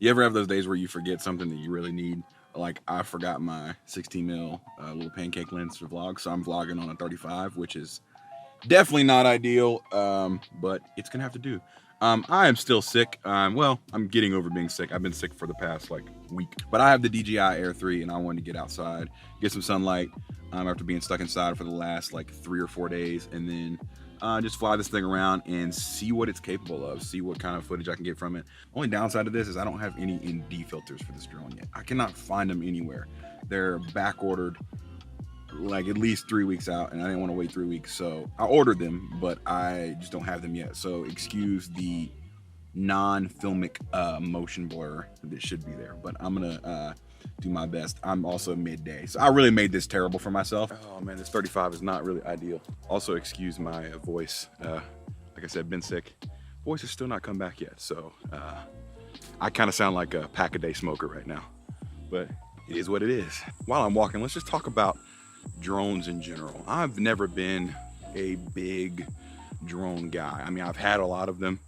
You ever have those days where you forget something that you really need? Like I forgot my 16 mil little pancake lens for vlog, so I'm vlogging on a 35, which is definitely not ideal, but it's gonna have to do. I am still sick. Well, I'm getting over being sick. I've been sick for the past like week, but I have the DJI Air 3 and I wanted to get outside, get some sunlight after being stuck inside for the last like 3 or 4 days, and then just fly this thing around and see what it's capable of, see what kind of footage I can get from it. Only downside to this is I don't have any ND filters for this drone yet. I cannot find them anywhere. They're back ordered like at least 3 weeks out, and I didn't want to wait 3 weeks, so I ordered them, but I just don't have them yet. So excuse the non-filmic motion blur that should be there, but I'm gonna do my best. I'm also midday, so I really made this terrible for myself. Oh man, this 35 is not really ideal. Also excuse my voice. Like I said, been sick. Voice has still not come back yet, so I kind of sound like a pack-a-day smoker right now, but it is what it is. While I'm walking, let's just talk about drones in general. I've never been a big drone guy. I mean, I've had a lot of them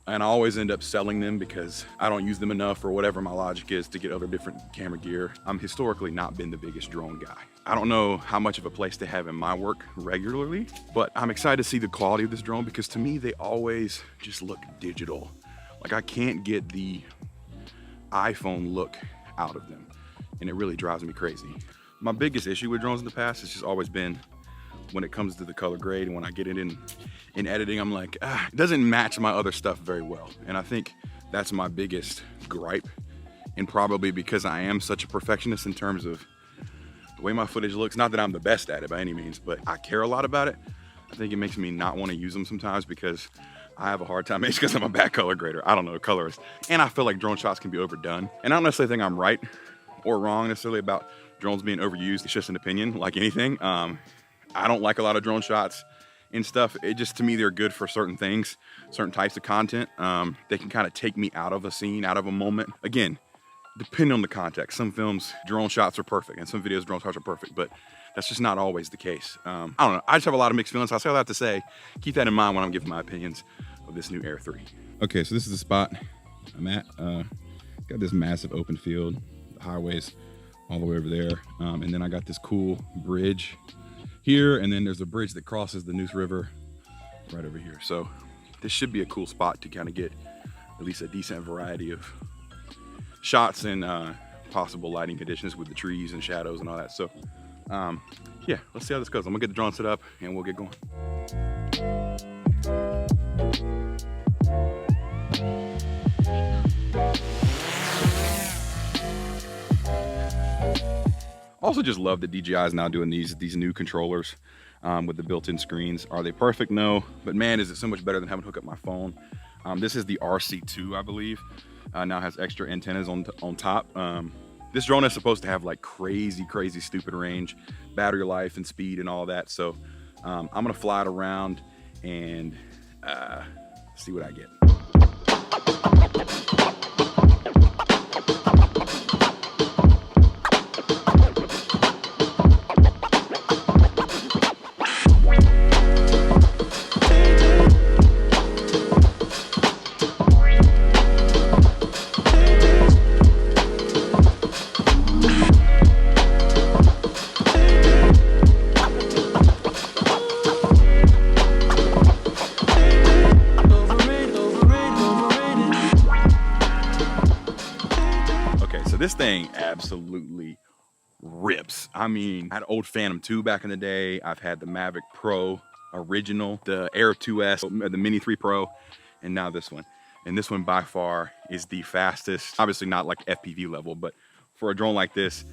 and I always end up selling them because I don't use them enough or whatever my logic is to get other different camera gear. I'm historically not been the biggest drone guy. I don't know how much of a place to have in my work regularly, but I'm excited to see the quality of this drone because to me, they always just look digital. Like I can't get the iPhone look out of them and it really drives me crazy. My biggest issue with drones in the past has just always been when it comes to the color grade, and when I get it in editing, I'm like, it doesn't match my other stuff very well. And I think that's my biggest gripe, and probably because I am such a perfectionist in terms of the way my footage looks. Not that I'm the best at it by any means, but I care a lot about it. I think it makes me not want to use them sometimes because I have a hard time, maybe because I'm a bad color grader. I don't know, colorist. And I feel like drone shots can be overdone. And I don't necessarily think I'm right or wrong necessarily about drones being overused. It's just an opinion, like anything. I don't like a lot of drone shots and stuff. It just, to me, they're good for certain things, certain types of content. They can kind of take me out of a scene, out of a moment. Again, depending on the context. Some films, drone shots are perfect, and some videos, drone shots are perfect, but that's just not always the case. I don't know, I just have a lot of mixed feelings. I'll say all that to say, keep that in mind when I'm giving my opinions of this new Air 3. Okay, so this is the spot I'm at. Got this massive open field, the highways all the way over there. And then I got this cool bridge here, and then there's a bridge that crosses the Neuse River right over here. So this should be a cool spot to kind of get at least a decent variety of shots and possible lighting conditions with the trees and shadows and all that. So yeah, let's see how this goes. I'm gonna get the drone set up and we'll get going. Also just love that DJI is now doing these new controllers with the built-in screens. Are they perfect? No, but man, is it so much better than having to hook up my phone. This is the RC2, I believe. Now has extra antennas on top. This drone is supposed to have like crazy stupid range, battery life and speed and all that. So I'm gonna fly it around and see what I get. This thing absolutely rips. I mean, I had an old Phantom 2 back in the day. I've had the Mavic Pro original, the Air 2S, the Mini 3 Pro, and now this one. And this one by far is the fastest. Obviously not like FPV level, but for a drone like this,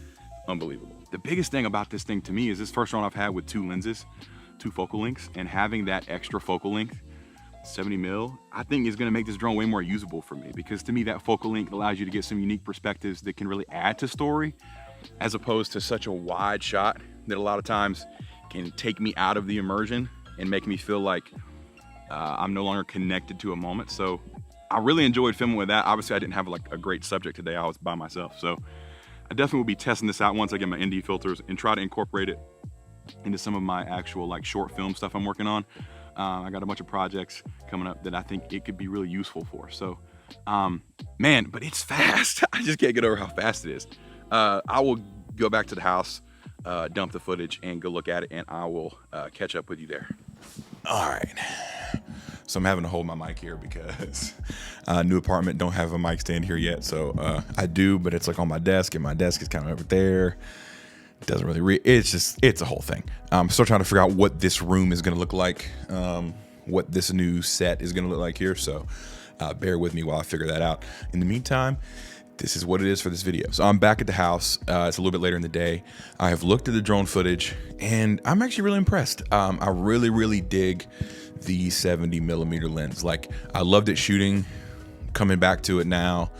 unbelievable. The biggest thing about this thing to me is this first drone I've had with 2 lenses, 2 focal lengths, and having that extra focal length, 70 mil, I think is gonna make this drone way more usable for me, because to me that focal length allows you to get some unique perspectives that can really add to story, as opposed to such a wide shot that a lot of times can take me out of the immersion and make me feel like I'm no longer connected to a moment. So I really enjoyed filming with that. Obviously I didn't have like a great subject today, I was by myself. So I definitely will be testing this out once I get my ND filters and try to incorporate it into some of my actual like short film stuff I'm working on. I got a bunch of projects coming up that I think it could be really useful for. So Man, but it's fast. I just can't get over how fast it is. I will go back to the house, dump the footage, and go look at it, and I will catch up with you there. All right. So I'm having to hold my mic here because new apartment don't have a mic stand here yet. So I do, but it's like on my desk, and my desk is kind of over there. It doesn't really it's a whole thing. I'm still trying to figure out what this room is going to look like, what this new set is going to look like here. So bear with me while I figure that out. In the meantime, this is what it is for this video. So I'm back at the house. It's a little bit later in the day. I have looked at the drone footage, and I'm actually really impressed. I really dig the 70mm lens. Like, I loved it shooting. Coming back to it now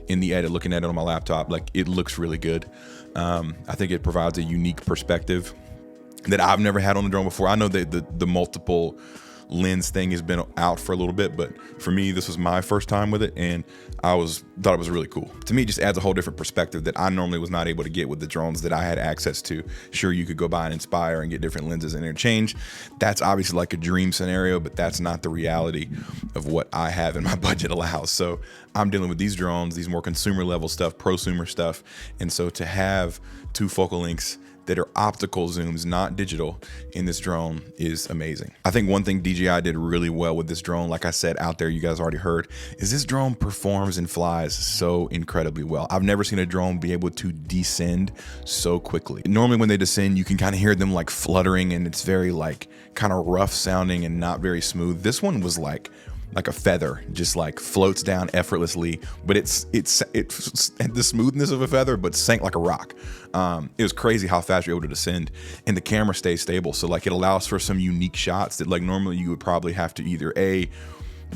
in the edit, looking at it on my laptop, like, it looks really good. I think it provides a unique perspective that I've never had on the drone before. I know that the multiple lens thing has been out for a little bit, but for me, this was my first time with it, and thought it was really cool. To me, it just adds a whole different perspective that I normally was not able to get with the drones that I had access to. Sure, you could go buy an Inspire and get different lenses and interchange. That's obviously like a dream scenario, but that's not the reality of what I have and my budget allows. So I'm dealing with these drones, these more consumer level stuff, prosumer stuff, and so to have two focal lengths that are optical zooms, not digital, in this drone is amazing. I think one thing DJI did really well with this drone, like I said out there, you guys already heard, is this drone performs and flies so incredibly well. I've never seen a drone be able to descend so quickly. Normally when they descend, you can kind of hear them like fluttering, and it's very like kind of rough sounding and not very smooth. This one was like a feather, just like floats down effortlessly, but it's the smoothness of a feather, but sank like a rock. It was crazy how fast you're able to descend, and the camera stays stable. So like, it allows for some unique shots that like normally you would probably have to either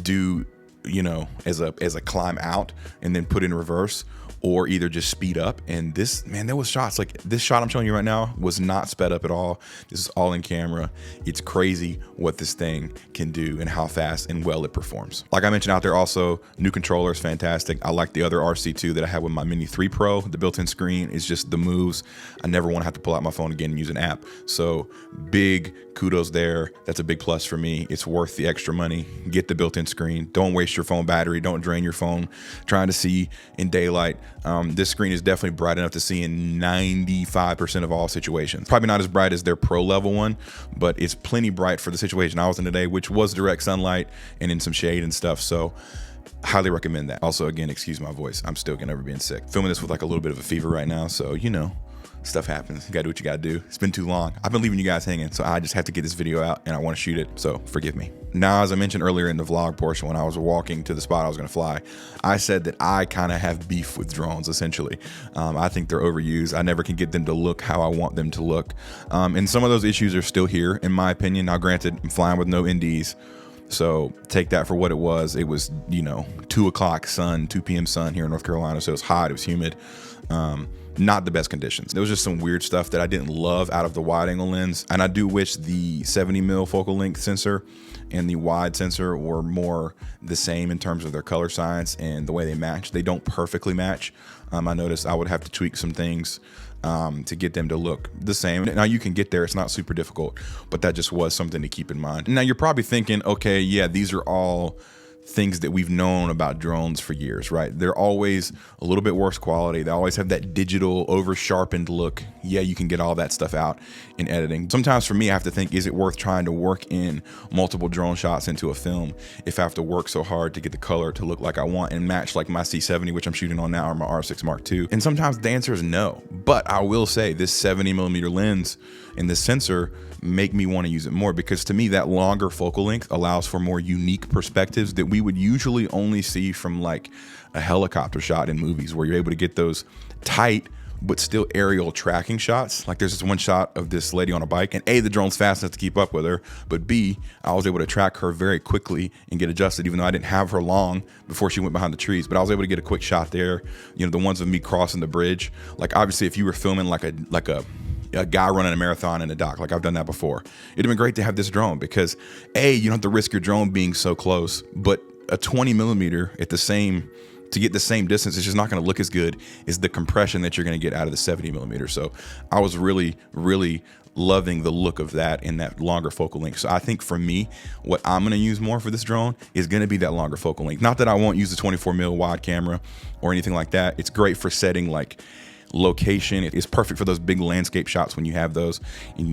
do, you know, as a climb out and then put in reverse, or either just speed up. And this, man, there was shots like this shot I'm showing you right now was not sped up at all. This is all in camera. It's crazy what this thing can do and how fast and well it performs. Like I mentioned out there, also new controller is fantastic. I like the other RC2 that I have with my Mini 3 Pro. The built-in screen is just the moves. I never want to have to pull out my phone again and use an app. So big kudos there. That's a big plus for me. It's worth the extra money. Get the built-in screen. Don't waste your phone battery. Don't drain your phone trying to see in daylight. This screen is definitely bright enough to see in 95% of all situations. Probably not as bright as their pro level one, but it's plenty bright for the situation I was in today, which was direct sunlight and in some shade and stuff. So highly recommend that. Also, again, excuse my voice. I'm still gonna being sick. Filming this with like a little bit of a fever right now. So, you know, stuff happens. You gotta do what you gotta do. It's been too long. I've been leaving you guys hanging, so I just have to get this video out and I wanna shoot it, so forgive me. Now, as I mentioned earlier in the vlog portion, when I was walking to the spot I was gonna fly, I said that I kinda have beef with drones, essentially. I think they're overused. I never can get them to look how I want them to look. And some of those issues are still here, in my opinion. Now, granted, I'm flying with no NDs, so take that for what it was. It was, you know, 2 p.m. sun here in North Carolina, so it was hot, it was humid. Not the best conditions. There was just some weird stuff that I didn't love out of the wide angle lens. And I do wish the 70mm focal length sensor and the wide sensor were more the same in terms of their color science and the way they match. They don't perfectly match. I noticed I would have to tweak some things to get them to look the same. Now you can get there, it's not super difficult, but that just was something to keep in mind. Now you're probably thinking, okay, yeah, these are all things that we've known about drones for years, right? They're always a little bit worse quality. They always have that digital over sharpened look. Yeah, you can get all that stuff out in editing. Sometimes for me, I have to think, is it worth trying to work in multiple drone shots into a film if I have to work so hard to get the color to look like I want and match like my C70, which I'm shooting on now, or my R6 Mark II? And sometimes the answer is no. But I will say this 70mm lens and this sensor make me want to use it more, because to me that longer focal length allows for more unique perspectives that we would usually only see from like a helicopter shot in movies, where you're able to get those tight but still aerial tracking shots. Like there's this one shot of this lady on a bike, and A, the drone's fast enough to keep up with her, but B, I was able to track her very quickly and get adjusted, even though I didn't have her long before she went behind the trees. But I was able to get a quick shot there. You know, the ones of me crossing the bridge. Like obviously if you were filming like a guy running a marathon in a dock, like I've done that before, it'd have been great to have this drone, because A, you don't have to risk your drone being so close, but a 20mm at the same, to get the same distance, it's just not going to look as good as the compression that you're going to get out of the 70mm. So I was really loving the look of that in that longer focal length. So I think for me, what I'm going to use more for this drone is going to be that longer focal length. Not that I won't use the 24mm wide camera or anything like that. It's great for setting like location. It is perfect for those big landscape shots when you have those and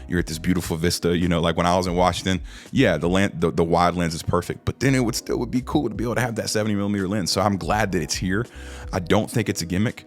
you're at this beautiful vista, you know, like when I was in Washington, yeah, the wide lens is perfect, but then it would be cool to be able to have that 70mm lens. So I'm glad that it's here. I don't think it's a gimmick.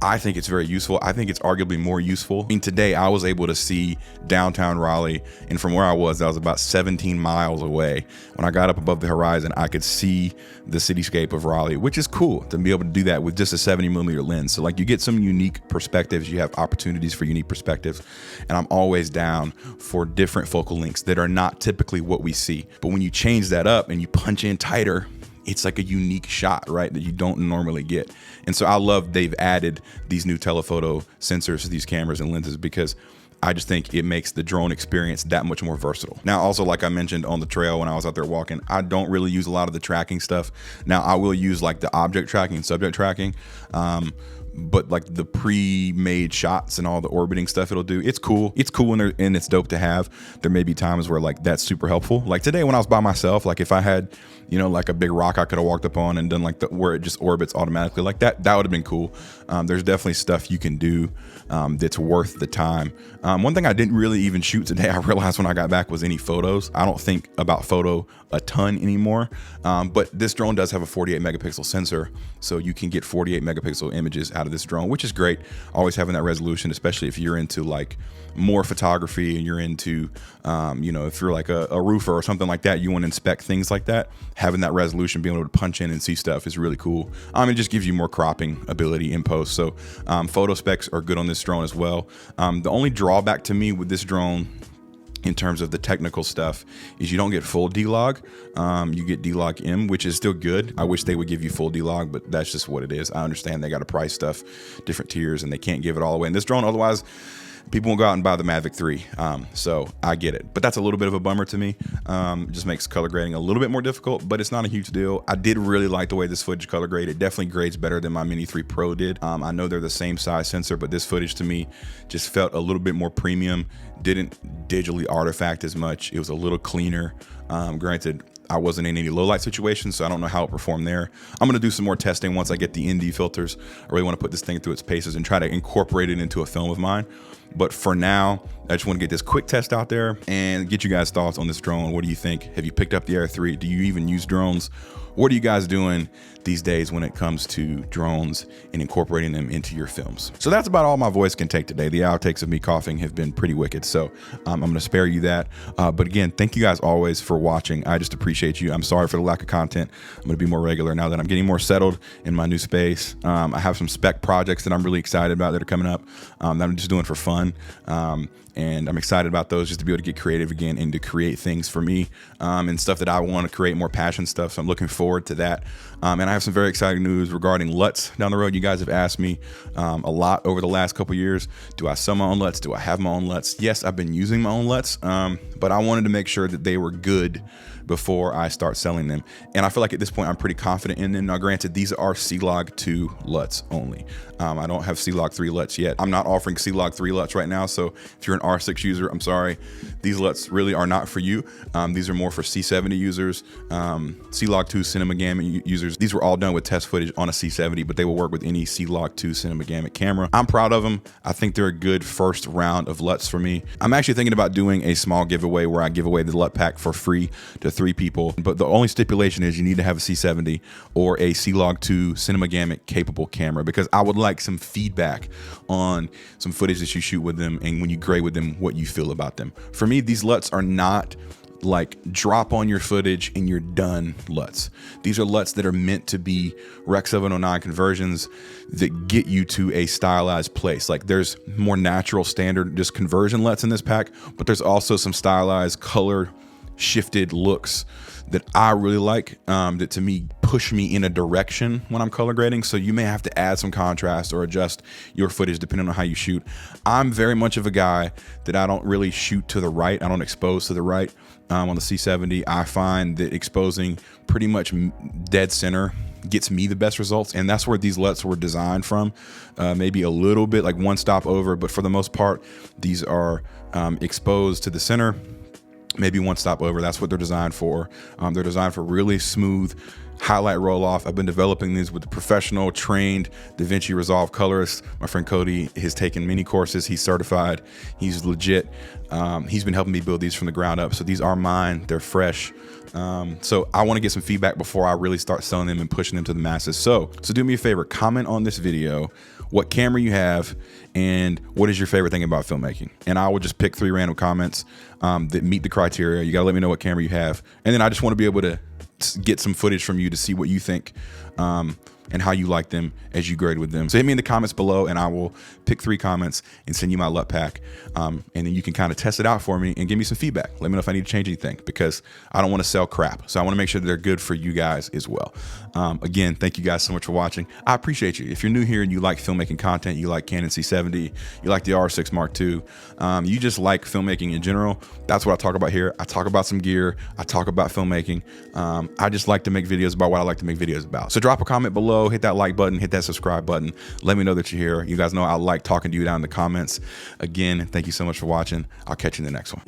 I think it's very useful. I think it's arguably more useful. I mean, today I was able to see downtown Raleigh, and from where I was about 17 miles away. When I got up above the horizon, I could see the cityscape of Raleigh, which is cool to be able to do that with just a 70mm lens. So like you get some unique perspectives, you have opportunities for unique perspectives, and I'm always down for different focal lengths that are not typically what we see. But when you change that up and you punch in tighter, it's like a unique shot, right, that you don't normally get. And so I love they've added these new telephoto sensors to these cameras and lenses, because I just think it makes the drone experience that much more versatile. Now, also, like I mentioned on the trail when I was out there walking, I don't really use a lot of the tracking stuff. Now, I will use like the object tracking, subject tracking, but like the pre-made shots and all the orbiting stuff it'll do, it's cool. It's cool and it's dope to have. There may be times where like that's super helpful. Like today when I was by myself, like if I had, you know, like a big rock I could have walked up on and done like where it just orbits automatically like that, that would have been cool. There's definitely stuff you can do that's worth the time. One thing I didn't really even shoot today, I realized when I got back, was any photos. I don't think about photo a ton anymore, but this drone does have a 48 megapixel sensor, so you can get 48 megapixel images out of this drone, which is great. Always having that resolution, especially if you're into like more photography and you're into, you know, if you're like a roofer or something like that, you want to inspect things like that, having that resolution, being able to punch in and see stuff is really cool. It just gives you more cropping ability in post. So photo specs are good on this drone as well. The only drawback to me with this drone in terms of the technical stuff is you don't get full D-Log. You get D-Log M, which is still good. I wish they would give you full D-Log, but that's just what it is. I understand they got to price stuff, different tiers, and they can't give it all away. And this drone, otherwise, people won't go out and buy the Mavic 3. So I get it, but that's a little bit of a bummer to me. It just makes color grading a little bit more difficult, but it's not a huge deal. I did really like the way this footage color grade. It definitely grades better than my Mini 3 Pro did. I know they're the same size sensor, but this footage to me just felt a little bit more premium. Didn't digitally artifact as much. It was a little cleaner. Granted, I wasn't in any low light situations, so I don't know how it performed there. I'm gonna do some more testing once I get the ND filters. I really wanna put this thing through its paces and try to incorporate it into a film of mine. But for now, I just wanna get this quick test out there and get you guys' thoughts on this drone. What do you think? Have you picked up the Air 3? Do you even use drones? What are you guys doing these days when it comes to drones and incorporating them into your films? So that's about all my voice can take today. The outtakes of me coughing have been pretty wicked, so I'm gonna spare you that. But again, thank you guys always for watching. I just appreciate you. I'm sorry for the lack of content. I'm gonna be more regular now that I'm getting more settled in my new space. I have some spec projects that I'm really excited about that are coming up that I'm just doing for fun. And I'm excited about those, just to be able to get creative again and to create things for me and stuff that I want to create, more passion stuff. So I'm looking forward to that. And I have some very exciting news regarding LUTs down the road. You guys have asked me a lot over the last couple years. Do I sell my own LUTs? Do I have my own LUTs? Yes, I've been using my own LUTs, but I wanted to make sure that they were good before I start selling them. And I feel like at this point, I'm pretty confident in them. Now, granted, these are C-Log 2 LUTs only. I don't have C-Log 3 LUTs yet. I'm not offering C-Log 3 LUTs right now. So if you're an R6 user, I'm sorry. These LUTs really are not for you. These are more for C70 users, C-Log 2 Cinema Gamut users. These were all done with test footage on a C70, but they will work with any C-Log 2 Cinema Gamut camera. I'm proud of them. I think they're a good first round of LUTs for me. I'm actually thinking about doing a small giveaway where I give away the LUT pack for free to 3 people, but the only stipulation is you need to have a C70 or a C-Log 2 Cinema Gamut capable camera, because I would like some feedback on some footage that you shoot with them and when you grade with them, what you feel about them. For me, these LUTs are not like drop on your footage and you're done LUTs. These are LUTs that are meant to be Rec 709 conversions that get you to a stylized place. Like there's more natural standard just conversion LUTs in this pack, but there's also some stylized color shifted looks that I really like, that to me push me in a direction when I'm color grading. So you may have to add some contrast or adjust your footage depending on how you shoot. I'm very much of a guy that I don't really shoot to the right. I don't expose to the right. On the C70, I find that exposing pretty much dead center gets me the best results. And that's where these LUTs were designed from. Maybe a little bit like one stop over, but for the most part, these are exposed to the center, maybe one stop over. That's what they're designed for. They're designed for really smooth highlight roll off. I've been developing these with a professional trained DaVinci Resolve colorist. My friend Cody has taken many courses. He's certified. He's legit. He's been helping me build these from the ground up. So these are mine. They're fresh. So I want to get some feedback before I really start selling them and pushing them to the masses. So do me a favor, comment on this video what camera you have and what is your favorite thing about filmmaking. And I will just pick 3 random comments that meet the criteria. You gotta let me know what camera you have. And then I just want to be able to get some footage from you to see what you think and how you like them as you grade with them. So hit me in the comments below and I will pick 3 comments and send you my LUT pack. And then you can kind of test it out for me and give me some feedback. Let me know if I need to change anything, because I don't want to sell crap. So I want to make sure that they're good for you guys as well. Again, thank you guys so much for watching. I appreciate you. If you're new here and you like filmmaking content, you like Canon C70, you like the R6 Mark II, you just like filmmaking in general, that's what I talk about here. I talk about some gear. I talk about filmmaking. I just like to make videos about what I like to make videos about. So drop a comment below, hit that like button, hit that subscribe button. Let me know that you're here. You guys know I like talking to you down in the comments. Again, thank you so much for watching. I'll catch you in the next one.